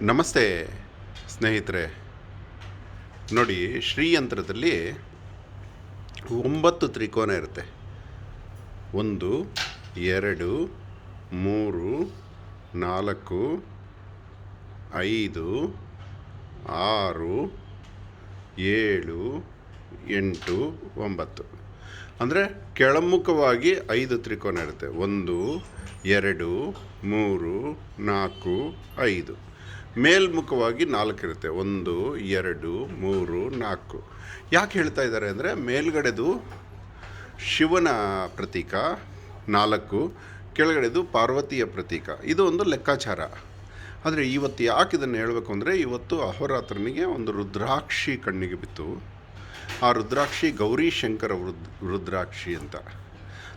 ನಮಸ್ತೆ ಸ್ನೇಹಿತರೆ. ನೋಡಿ, ಶ್ರೀಯಂತ್ರದಲ್ಲಿ 9 ತ್ರಿಕೋನ ಇರುತ್ತೆ. 1 2 3 4 5 6 7 8 9. ಅಂದರೆ ಕೆಳಮುಖವಾಗಿ 5 ತ್ರಿಕೋನ ಇರುತ್ತೆ. 1 2 3 4 5. ಮೇಲ್ಮುಖವಾಗಿ 4 ಇರುತ್ತೆ. 1 2 3 4. ಯಾಕೆ ಹೇಳ್ತಾ ಇದ್ದಾರೆ ಅಂದರೆ, ಮೇಲ್ಗಡೆದು ಶಿವನ ಪ್ರತೀಕ 4, ಕೆಳಗಡೆದು ಪಾರ್ವತಿಯ ಪ್ರತೀಕ. ಇದು ಒಂದು ಲೆಕ್ಕಾಚಾರ. ಆದರೆ ಇವತ್ತು ಯಾಕೆ ಇದನ್ನು ಹೇಳಬೇಕು ಅಂದರೆ, ಇವತ್ತು ಅಹೋರಾತ್ರನಿಗೆ ಒಂದು ರುದ್ರಾಕ್ಷಿ ಕಣ್ಣಿಗೆ ಬಿತ್ತು. ಆ ರುದ್ರಾಕ್ಷಿ ಗೌರೀಶಂಕರ ರುದ್ರಾಕ್ಷಿ ಅಂತ,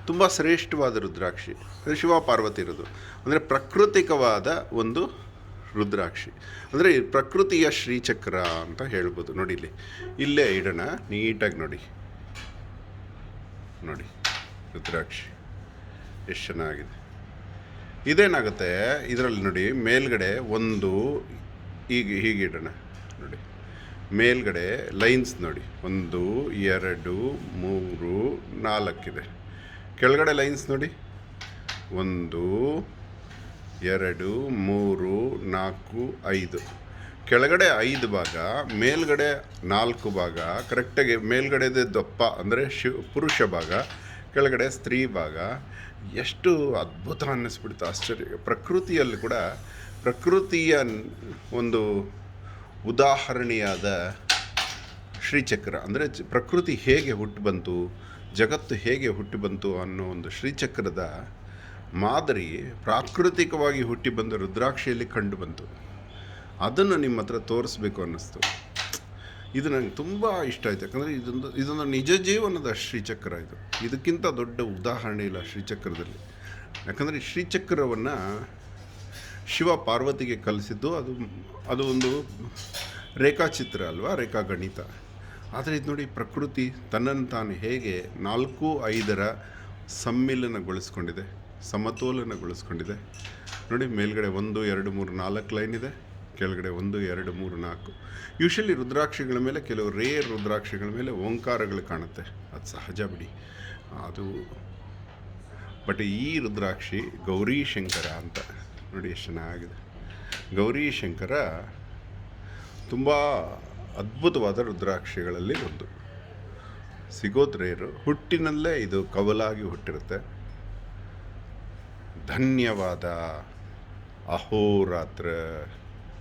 ತುಂಬ ಶ್ರೇಷ್ಠವಾದ ರುದ್ರಾಕ್ಷಿ. ಅಂದರೆ ಶಿವ ಪಾರ್ವತಿ ಇರೋದು, ಅಂದರೆ ಪ್ರಾಕೃತಿಕವಾದ ಒಂದು ರುದ್ರಾಕ್ಷಿ. ಅಂದರೆ ಪ್ರಕೃತಿಯ ಶ್ರೀಚಕ್ರ ಅಂತ ಹೇಳ್ಬೋದು. ನೋಡಿ, ಇಲ್ಲೇ ಇಡೋಣ, ನೀಟಾಗಿ ನೋಡಿ ರುದ್ರಾಕ್ಷಿ ಎಷ್ಟು ಚೆನ್ನಾಗಿದೆ. ಇದೇನಾಗುತ್ತೆ ಇದರಲ್ಲಿ ನೋಡಿ, ಮೇಲ್ಗಡೆ ಒಂದು ಹೀಗೆ ಇಡೋಣ. ನೋಡಿ ಮೇಲ್ಗಡೆ ಲೈನ್ಸ್ ನೋಡಿ, 1 2 3 4 ಇದೆ. ಕೆಳಗಡೆ ಲೈನ್ಸ್ ನೋಡಿ, 1 2 3 4 5. ಕೆಳಗಡೆ 5 ಭಾಗ, ಮೇಲ್ಗಡೆ 4 ಭಾಗ. ಕರೆಕ್ಟಾಗಿ ಮೇಲ್ಗಡೆದೇ ದಪ್ಪ ಅಂದರೆ ಪುರುಷ ಭಾಗ, ಕೆಳಗಡೆ ಸ್ತ್ರೀ ಭಾಗ. ಎಷ್ಟು ಅದ್ಭುತ ಅನ್ನಿಸ್ಬಿಡ್ತು, ಆಶ್ಚರ್ಯ. ಪ್ರಕೃತಿಯಲ್ಲಿ ಕೂಡ ಪ್ರಕೃತಿಯ ಒಂದು ಉದಾಹರಣೆಯಾದ ಶ್ರೀಚಕ್ರ. ಅಂದರೆ ಪ್ರಕೃತಿ ಹೇಗೆ ಹುಟ್ಟು ಬಂತು, ಜಗತ್ತು ಹೇಗೆ ಹುಟ್ಟಿ ಬಂತು ಅನ್ನೋ ಒಂದು ಶ್ರೀಚಕ್ರದ ಮಾದರಿ ಪ್ರಾಕೃತಿಕವಾಗಿ ಹುಟ್ಟಿ ಬಂದ ರುದ್ರಾಕ್ಷಿಯಲ್ಲಿ ಕಂಡು ಬಂತು. ಅದನ್ನು ನಿಮ್ಮ ಹತ್ರ ತೋರಿಸ್ಬೇಕು ಅನ್ನಿಸ್ತು. ಇದು ನನಗೆ ತುಂಬ ಇಷ್ಟ ಆಯಿತು. ಯಾಕಂದರೆ ಇದೊಂದು ನಿಜ ಜೀವನದ ಶ್ರೀಚಕ್ರ. ಇದಕ್ಕಿಂತ ದೊಡ್ಡ ಉದಾಹರಣೆ ಇಲ್ಲ ಶ್ರೀಚಕ್ರದಲ್ಲಿ. ಯಾಕಂದರೆ ಈ ಶ್ರೀಚಕ್ರವನ್ನು ಶಿವ ಪಾರ್ವತಿಗೆ ಕಲಿಸಿದ್ದು ಅದು ಒಂದು ರೇಖಾಚಿತ್ರ ಅಲ್ವಾ, ರೇಖಾಗಣಿತ. ಆದರೆ ಇದು ನೋಡಿ, ಪ್ರಕೃತಿ ತನ್ನನ್ನು ತಾನು ಹೇಗೆ 4 5ರ ಸಮ್ಮಿಲನಗೊಳಿಸ್ಕೊಂಡಿದೆ, ಸಮತೋಲನಗೊಳಿಸ್ಕೊಂಡಿದೆ. ನೋಡಿ, ಮೇಲ್ಗಡೆ 1 2 3 4 ಲೈನ್ ಇದೆ, ಕೆಳಗಡೆ 1 2 3 4. ಯೂಶಲಿ ರುದ್ರಾಕ್ಷಿಗಳ ಮೇಲೆ, ಕೆಲವು ರೇರ್ ರುದ್ರಾಕ್ಷಿಗಳ ಮೇಲೆ ಓಂಕಾರಗಳು ಕಾಣುತ್ತೆ, ಅದು ಸಹಜ ಬಿಡಿ ಅದು. ಬಟ್ ಈ ರುದ್ರಾಕ್ಷಿ ಗೌರೀಶಂಕರ ಅಂತ ನೋಡಿ, ಎಷ್ಟು ಚೆನ್ನಾಗಿದೆ. ಗೌರೀಶಂಕರ ತುಂಬ ಅದ್ಭುತವಾದ ರುದ್ರಾಕ್ಷಿಗಳಲ್ಲಿ ಒಂದು. ಸಿಗೋದು ರೇರು, ಹುಟ್ಟಿನಲ್ಲೇ ಇದು ಕವಲಾಗಿ ಹುಟ್ಟಿರುತ್ತೆ. ಧನ್ಯವಾದ. ಅಹೋರಾತ್ರ.